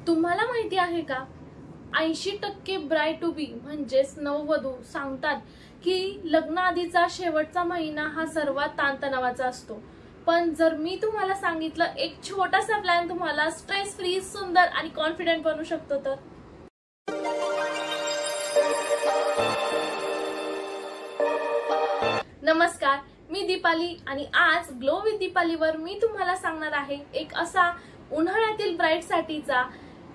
तुम्हाला माहिती आहे का 80% ब्राइड टू बी म्हणजेच नववधू सांगतात की लग्नाआधीचा शेवटचा महिना हा सर्वात ताणतणावाचा असतो। पण जर मी तुम्हाला सांगितलं एक छोटासा प्लॅन तुम्हाला स्ट्रेस फ्री, सुंदर आणि कॉन्फिडेंट बनवू शकतो तर? नमस्कार, मी दीपाली आणि आज ग्लो विथ दीपालीवर मी तुम्हाला सांगणार आहे एक असा उन्हाळ्यातील ब्राइड साठीचा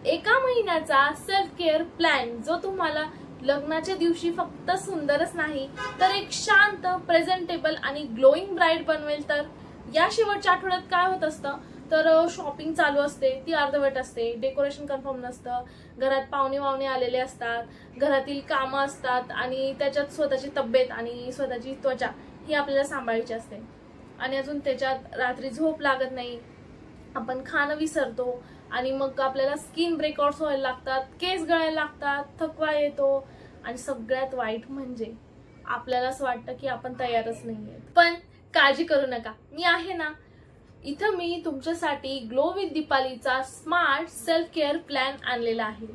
एका महिन्याचा सेल्फ केअर प्लॅन जो तुम्हाला लग्नाच्या दिवशी फक्त सुंदरच नाही तर एक शांत, प्रेझेंटेबल आणि ग्लोईंग ब्राइड बनवेल। तर या शेवटच्या आठवड्यात काय होत असतं तर शॉपिंग चालू असते, ती अर्धवट असते, डेकोरेशन कन्फर्म नसतं, घरात पाहुणे आलेले असतात, घरातील कामं असतात आणि त्याच्यात स्वतःची तब्येत आणि स्वतःची त्वचा ही आपल्याला सांभाळायची असते आणि अजून त्याच्यात रात्री झोप लागत नाही, आपण खाणं विसरतो आणि मग आपल्याला स्किन ब्रेकआउट्स व्हायला लागतात, केस गळायला लागतात, थकवा येतो आणि सगळ्यात वाईट म्हणजे आपल्याला असं वाटतं की आपण तयारच नाहीये। पण काळजी करू नका, मी आहे ना इथं। मी तुमच्यासाठी ग्लो विथ दीपालीचा स्मार्ट सेल्फ केअर प्लॅन आणलेला आहे।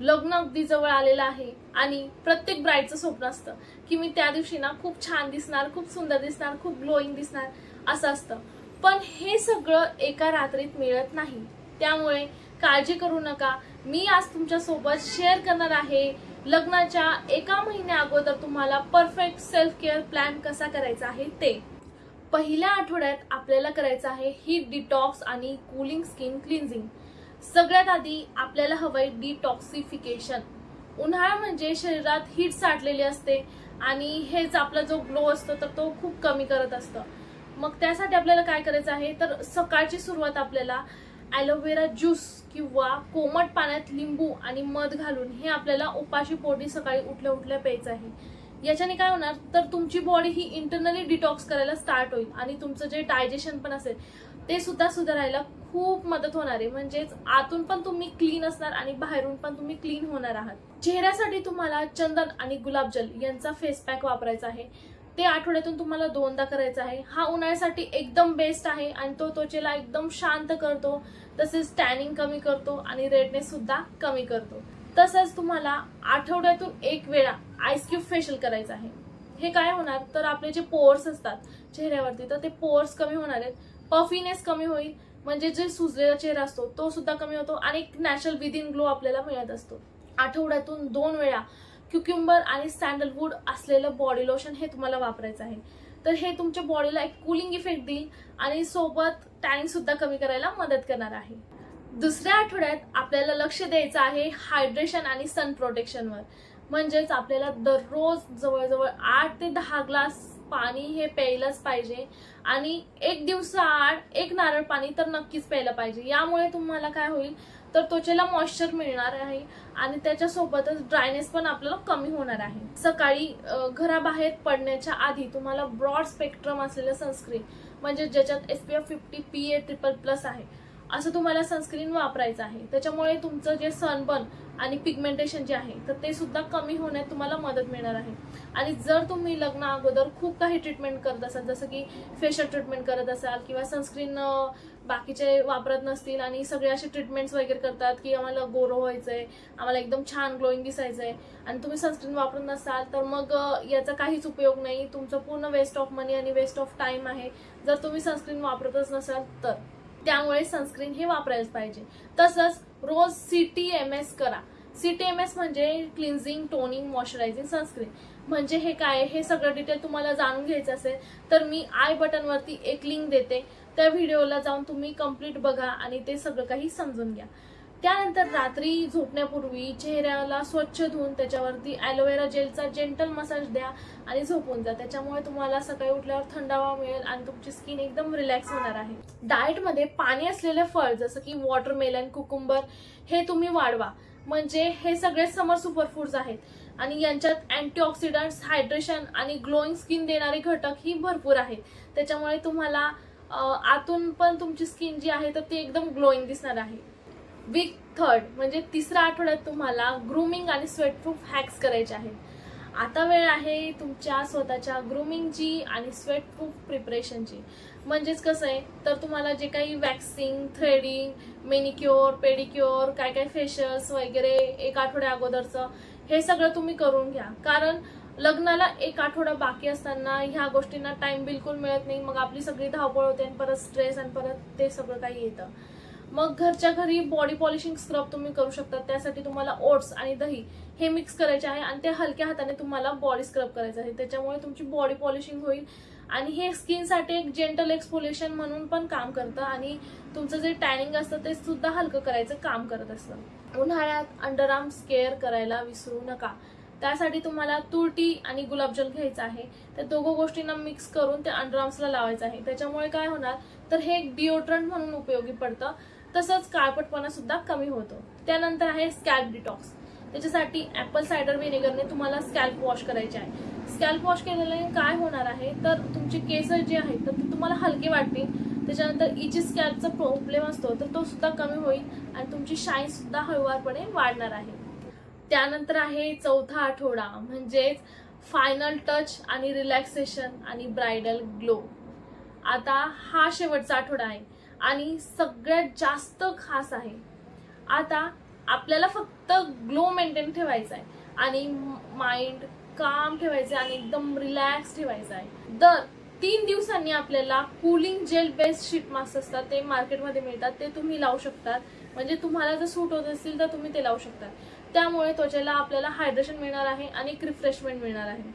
लग्न अगदी जवळ आलेलं आहे आणि प्रत्येक ब्राइडचं स्वप्न असतं की मी त्या दिवशी ना खूप छान दिसणार, खूप सुंदर दिसणार, खूप ग्लोईंग दिसणार असं असतं। पण हे सगळं एका रात्रीत मिळत नाही, त्यामुळे काळजी करू नका। मी आज तुमच्या सोबत शेअर करणार आहे लग्नाच्या एका महिन्या अगोदर तुम्हाला परफेक्ट सेल्फ केअर प्लॅन कसा करायचा आहे ते। पहिल्या आठवड्यात आपल्याला करायचं आहे हीट डिटॉक्स आणि कूलिंग स्किन क्लिन्झिंग। सगळ्यात आधी आपल्याला हवंय डिटॉक्सिफिकेशन। उन्हाळा म्हणजे शरीरात हीट साठलेली असते आणि हेच आपला जो ग्लो असतो तर तो खूप कमी करत असतं। मग त्यासाठी आपल्याला काय करायचं आहे तर सकाळची सुरुवात आपल्याला ॲलोवेरा ज्यूस किंवा कोमट पाण्यात लिंबू आणि मध घालून हे आपल्याला उपाशी पोटी सकाळी उठल्या उठल्या प्यायचं आहे। याच्याने काय होणार तर तुमची बॉडी ही इंटरनली डिटॉक्स करायला स्टार्ट होईल आणि तुमचं जे डायजेशन पण असेल ते सुद्धा सुधारायला खूप मदत होणार आहे। म्हणजेच आतून पण तुम्ही क्लीन असणार आणि बाहेरून पण तुम्ही क्लीन होणार आहात। चेहऱ्यासाठी तुम्हाला चंदन आणि गुलाबजल यांचा फेस पॅक वापरायचा आहे, ते आठवड्यातून तुम्हाला 2दा करायचा आहे। हा उन्हाळ्यासाठी एकदम बेस्ट आहे आणि तो त्वचेला एकदम शांत करतो, तसेच टॅनिंग कमी करतो आणि रेडनेस सुद्धा कमी करतो। तसंच तुम्हाला आठवड्यातून एक वेळा आईस क्यूब फेशियल करायचं आहे। हे काय होणार तर आपले जे पोर्स असतात चेहऱ्यावरती तर ते पोर्स कमी होणार आहेत, पफीनेस कमी होईल, म्हणजे जे सुजलेला चेहरा असतो तो सुद्धा कमी होतो आणि एक नॅचरल विदिन ग्लो आपल्याला मिळत असतो। आठवड्यातून 2 वेळा क्युक्युंबर आणि सॅन्डलवूड असलेलं बॉडी लोशन हे तुम्हाला वापरायचं आहे। तर हे तुमच्या बॉडीला एक कूलिंग इफेक्ट देईल आणि सोबत टॅनिंग सुद्धा कमी करायला मदत करणार आहे। दुसऱ्या आठवड्यात आपल्याला लक्ष द्यायचं आहे हायड्रेशन आणि सन प्रोटेक्शनवर। म्हणजेच आपल्याला दररोज जवळजवळ 8 ते 10 ग्लास पाणी हे प्यायलाच पाहिजे आणि एक दिवसाआड 1 नारळ पाणी तर नक्कीच प्यायला पाहिजे। यामुळे तुम्हाला काय होईल तर त्वचेला मॉइश्चर मिळणार आहे आणि त्याच्यासोबतच ड्रायनेस पण आपल्याला कमी होणार आहे। सकाळी घराबाहेर पडण्याच्या आधी तुम्हाला ब्रॉड स्पेक्ट्रम असलेलं सनस्क्रीन म्हणजे ज्याच्यात SPF 50 PA++ आहे असं तुम्हाला सनस्क्रीन वापरायचं आहे। त्याच्यामुळे तुमचं जे सनबर्न आणि पिगमेंटेशन जे आहे तर ते सुद्धा कमी होण्यात तुम्हाला मदत मिळणार आहे। आणि जर तुम्ही लग्ना अगोदर खूप काही ट्रीटमेंट करत असाल, जसं की फेशियल ट्रीटमेंट करत असाल किंवा सनस्क्रीन बाकीचे वापरत नसतील आणि सगळे असे ट्रीटमेंट्स वगैरे करतात की आम्हाला गोरो व्हायचंय, आम्हाला एकदम छान ग्लोईंग दिसायचंय आणि तुम्ही सनस्क्रीन वापरत नसाल तर मग याचा काहीच उपयोग नाही, तुमचं पूर्ण वेस्ट ऑफ मनी आणि वेस्ट ऑफ टाइम आहे जर तुम्ही सनस्क्रीन वापरतच नसाल तर। त्यामुळे सनस्क्रीन हे वापरायलाच पाहिजे। तसंच रोज CTMS करा। CTMS म्हणजे क्लिन्झिंग, टोनिंग, मॉइश्चरायझिंग सनस्क्रीन। म्हणजे हे काय हे सगळं डिटेल तुम्हाला जाणून घ्यायचं असेल तर मी आय बटनवरती एक लिंक देते, त्या व्हिडिओला जाऊन तुम्ही कंप्लीट बघा आणि ते सगळं काही समजून घ्या। त्यानंतर रात्री झोपण्यापूर्वी चेहऱ्याला स्वच्छ धुवून त्याच्यावरती ॲलोवेरा जेलचा जेंटल मसाज द्या आणि झोपून जा। त्याच्यामुळे तुम्हाला सकाळी उठल्यावर थंडावा मिळेल आणि तुमची स्किन एकदम रिलॅक्स होणार आहे। डाएटमध्ये पाणी असलेले फळ जसं की वॉटरमेलन, कुकुंबर हे तुम्ही वाढवा। म्हणजे हे सगळे समर सुपरफूड्स आहेत आणि यांच्यात अँटीऑक्सिडंट्स, हायड्रेशन आणि ग्लोईंग स्किन देणारे घटक ही भरपूर आहेत। त्याच्यामुळे तुम्हाला आतून पण तुमची स्किन जी आहे तर ती एकदम ग्लोईंग दिसणार आहे। वीक 3 म्हणजे तिसऱ्या आठवड्यात तुम्हाला ग्रूमिंग आणि स्वेटप्रूफ हॅक्स करायचे आहेत। आता वेळ आहे तुमच्या स्वतःच्या ग्रूमिंगची आणि स्वेट प्रूफ प्रिपरेशनची. म्हणजेच कसं आहे तर तुम्हाला जे काही वॅक्सिंग, थ्रेडिंग, मेनिक्युअर, पेडिक्युअर, काय काय फेशियल्स वगैरे 1 आठवड्या अगोदरचं हे सगळं तुम्ही करून घ्या. कारण लग्नाला 1 आठवडा बाकी असताना ह्या गोष्टींना टाइम बिलकुल मिळत नाही. मग आपली सगळी धावपळ होते आणि परत स्ट्रेस आणि परत ते सगळं काही येतं. मग घरच्या घरी बॉडी पॉलिशिंग स्क्रब तुम्ही करू शकता. त्यासाठी तुम्हाला ओट्स आणि दही हे मिक्स करायचे आहे आणि ते हलक्या हाताने तुम्हाला बॉडी स्क्रब करायचं आहे. त्याच्यामुळे तुमची बॉडी पॉलिशिंग होईल आणि हे स्किनसाठी एक जेंटल एक्सफोलिएशन म्हणून पण काम करतं आणि तुमचं जे टॅनिंग असतं ते सुद्धा हलकं करायचं काम करत असतं. उन्हाळ्यात अंडरआर्म्स केअर करायला विसरू नका. त्यासाठी तुम्हाला तुरटी आणि गुलाबजल घ्यायचं आहे. त्या दोघं गोष्टींना मिक्स करून ते अंडरआर्म्सला लावायचं आहे. त्याच्यामुळे काय होणार तर हे एक डिओड्रंट म्हणून उपयोगी पडतं. तसंच काळपटपणा सुद्धा कमी होतो. त्यानंतर आहे स्कॅल्प डिटॉक्स. त्याच्यासाठी ऍपल सायडर व्हिनेगरने तुम्हाला स्कॅल्प वॉश करायचे आहे. स्कॅल्प वॉश केल्याने काय होणार आहे तर तुमचे केस जे आहेत तर ते तुम्हाला हलके वाटतील. त्याच्यानंतर इची स्कॅल्पचा प्रॉब्लेम असतो तर तो सुद्धा कमी होईल आणि तुमची शाईन सुद्धा हळूवारपणे वाढणार आहे. त्यानंतर आहे चौथा आठवडा म्हणजेच फायनल टच आणि रिलॅक्सेशन आणि ब्रायडल ग्लो. आता हा शेवटचा आठवडा आहे आणि सगळ्यात जास्त खास आहे. आता आपल्याला फक्त ग्लो मेंटेन ठेवायचा आहे आणि माइंड काम ठेवायचं आणि एकदम रिलॅक्स ठेवायचं आहे. दर 3 दिवसांनी आपल्याला cooling gel based sheet mask असतात ते मार्केटमध्ये मिळतात. ते तुम्ही लावू शकतात. म्हणजे तुम्हाला जर सूट होत असेल तर तुम्ही ते लावू शकता. त्यामुळे त्वचेला आपल्याला हायड्रेशन मिळणार आहे आणि एक रिफ्रेशमेंट मिळणार आहे.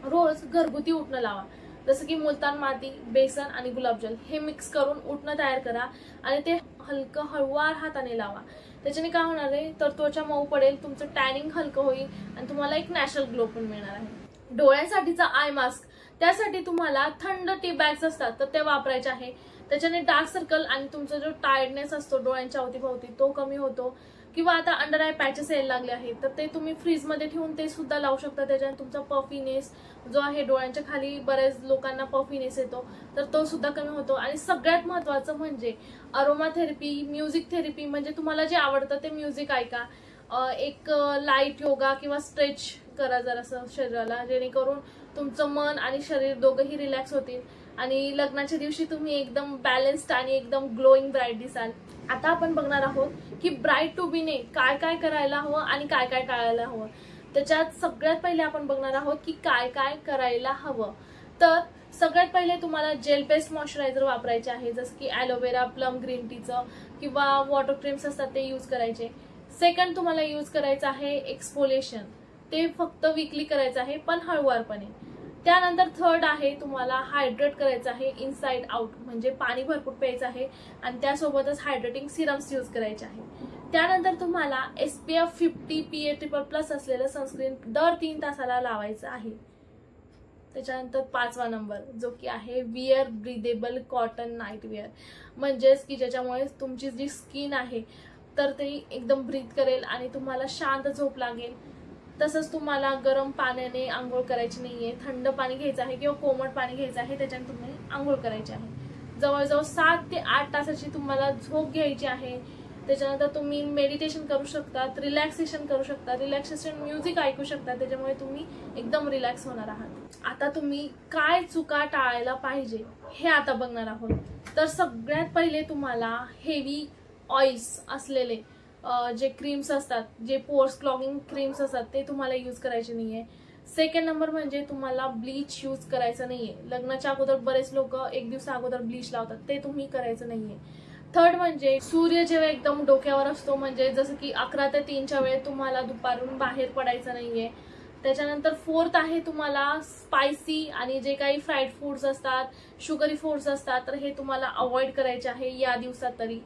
रोज घरगुती उठणं लावा. जसं की मुलतान माती, बेसन आणि गुलाबजल हे मिक्स करून उठणं तयार करा आणि ते हलकं हळूवार हाताने लावा. त्याच्याने काय होणार आहे तर त्वचा मऊ पडेल, तुमचं टॅनिंग हलकं होईल आणि तुम्हाला एक नॅचरल ग्लो पण मिळणार आहे. डोळ्यांसाठीचा आय मास्क. त्यासाठी तुम्हाला थंड टी बॅग्स असतात तर ते वापरायचे आहे. त्याच्याने डार्क सर्कल आणि तुमचा जो टायर्डनेस असतो डोळ्यांच्या अवतीभोवती तो कमी होतो. किंवा आता अंडर आय पॅचेस यायला लागले आहेत तर ते तुम्ही फ्रीजमध्ये ठेवून ते सुद्धा लावू शकता. त्याच्याने तुमचा पफीनेस जो आहे डोळ्यांच्या खाली बऱ्याच लोकांना पफीनेस येतो तर तो सुद्धा कमी होतो. आणि सगळ्यात महत्वाचं म्हणजे अरोमा थेरपी, म्युझिक थेरपी. म्हणजे तुम्हाला जे आवडतं ते म्युझिक ऐका. एक लाईट योगा किंवा स्ट्रेच करा जरासं शरीराला, जेणेकरून तुमचं मन आणि शरीर दोघंही रिलॅक्स होतील आणि लग्नाच्या दिवशी तुम्ही एकदम बॅलन्स्ड आणि एकदम ग्लोईंग ब्राईट दिसाल. आता आपण बघणार आहोत की ब्राईट टू बीने काय काय करायला हवं आणि काय काय टाळायला हवं. त्याच्यात सगळ्यात पहिले आपण बघणार आहोत की काय काय करायला हवं. तर सगळ्यात पहिले तुम्हाला जेल बेस्ड मॉइश्चरायझर वापरायचे आहे. जसं की ॲलोवेरा, प्लम ग्रीन टीचं किंवा वॉटर क्रीम्स असतात ते यूज करायचे. सेकंड तुम्हाला यूज करायचं आहे एक्सफोलिएशन. ते फक्त वीकली करायचं आहे पण हळूवारपणे. त्यानंतर थर्ड आहे तुम्हाला हायड्रेट करायचं आहे इनसाइड आउट. म्हणजे पाणी भरपूर प्यायचं आहे आणि त्यासोबतच हायड्रेटिंग सिरम्स यूज करायचे आहे. त्यानंतर तुम्हाला SPF 50 PA++ असलेलं सनस्क्रीन दर 3 तासाला लावायचं आहे. त्याच्यानंतर 5वा नंबर जो की आहे wear breathable cotton night wear. म्हणजेच की ज्याच्यामुळे तुमची जी स्किन आहे तर ते एकदम ब्रीथ करेल आणि तुम्हाला शांत झोप लागेल. तसंच तुम्हाला गरम पाण्याने आंघोळ करायची नाहीये. थंड पाणी घ्यायचं आहे किंवा कोमट पाणी घ्यायचं आहे. त्याच्याने तुम्ही आंघोळ करायची आहे. जवळजवळ 7 ते 8 तासाची तुम्हाला झोप घ्यायची आहे. त्याच्यानंतर तुम्ही मेडिटेशन करू शकतात, रिलॅक्सेशन करू शकता, रिलॅक्सेशन म्युझिक ऐकू शकता. त्याच्यामुळे तुम्ही एकदम रिलॅक्स होणार आहात. आता तुम्ही काय चुका टाळायला पाहिजे हे आता बघणार आहोत. तर सगळ्यात पहिले तुम्हाला हेवी ऑइल्स असलेले जे क्रीम्स असतात, जे पोर्स क्लॉगिंग क्रीम्स असतात ते तुम्हाला यूज करायचे नाहीये. सेकंड नंबर म्हणजे तुम्हाला ब्लीच यूज करायचं नाहीये. लग्नाच्या अगोदर बरेच लोक 1 दिवसा अगोदर ब्लीच लावतात, ते तुम्ही करायचं नाहीये. थर्ड म्हणजे सूर्य जेव्हा एकदम डोक्यावर असतो म्हणजे जसं की 11 ते 3च्या वेळेत तुम्हाला दुपारून बाहेर पडायचं नाहीये. त्याच्यानंतर फोर्थ आहे तुम्हाला स्पायसी आणि जे काही फ्राईड फूड्स असतात, शुगरी फूड्स असतात तर हे तुम्हाला अवॉइड करायचे आहे या दिवसात तरी.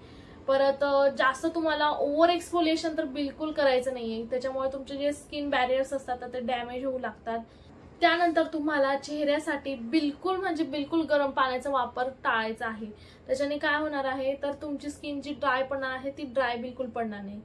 परत जास्त तुम्हाला ओव्हर एक्सफोलिएशन तर बिलकुल करायचं नाहीये. त्याच्यामुळे तुमचे जे स्किन बॅरियर्स असतात ते डॅमेज होऊ लागतात. त्यानंतर तुम्हाला चेहऱ्यासाठी बिलकुल म्हणजे बिलकुल गरम पाण्याचा वापर टाळायचा आहे. त्याच्याने काय होणार आहे तर तुमची स्किन जी ड्राय पडणार आहे ती ड्राय बिलकुल पडणार नाही.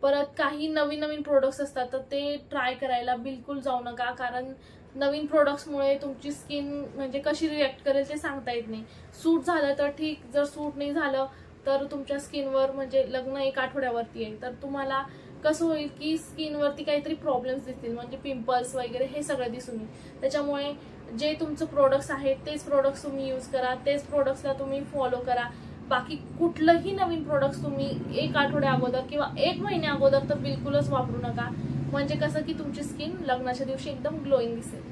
परत काही नवीन नवीन प्रोडक्ट्स असतात तर ते ट्राय करायला बिलकुल जाऊ नका. कारण नवीन प्रोडक्ट्समुळे तुमची स्किन म्हणजे कशी रिॲक्ट करेल ते सांगता येत नाही. सूट झालं तर ठीक, जर सूट नाही झालं तर तुमच्या स्किनवर म्हणजे लग्न 1 आठवड्यावरती आहे तर तुम्हाला कसं होईल की स्किनवरती काहीतरी प्रॉब्लेम्स दिसतील, म्हणजे पिंपल्स वगैरे हे सगळं दिसून येईल। त्याच्यामुळे जे तुमचं प्रोडक्ट्स आहेत तेच प्रोडक्ट्स तुम्ही यूज करा, तेच प्रोडक्ट्सला तुम्ही फॉलो करा। बाकी कुठलंही नवीन प्रोडक्ट्स तुम्ही 1 आठवड्या अगोदर किंवा 1 महिन्या अगोदर तर बिलकुलच वापरू नका, म्हणजे कसं की तुमची स्किन लग्नाच्या दिवशी एकदम ग्लोईंग दिसेल।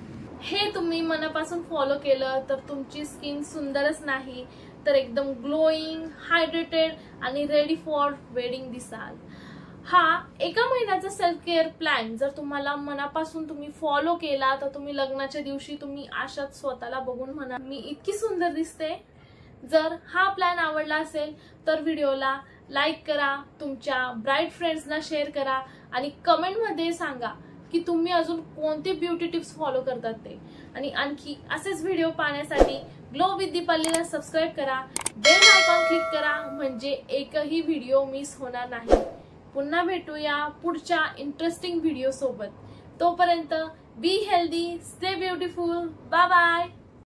हे तुम्ही मनापासून फॉलो केलं तर तुमची स्किन सुंदरच नाही तर एकदम ग्लोईंग, हायड्रेटेड आणि रेडी फॉर वेडिंग दिसाल। हा 1 महिन्याचा सेल्फ केअर प्लॅन जर तुम्हाला मनापासून तुम्ही फॉलो केला तर तुम्ही लग्नाच्या दिवशी तुम्ही आशात स्वतःला बघून म्हणा मी इतकी सुंदर दिसते। जर हा प्लॅन आवडला असेल तर व्हिडिओला लाईक करा, तुमच्या ब्राईट फ्रेंड्सना शेअर करा आणि कमेंटमध्ये सांगा की तुम्ही अजून कोणते ब्युटी टिप्स फॉलो करतात ते। आणि आणखी असेच व्हिडिओ पाहण्यासाठी ग्लो विथ दीपालीला सबस्क्राईब करा, बेल आयकॉन क्लिक करा, म्हणजे एकही व्हिडिओ मिस होणार नाही। पुन्हा भेटूया पुढच्या इंटरेस्टिंग व्हिडिओ सोबत। तोपर्यंत be healthy, stay beautiful, bye bye.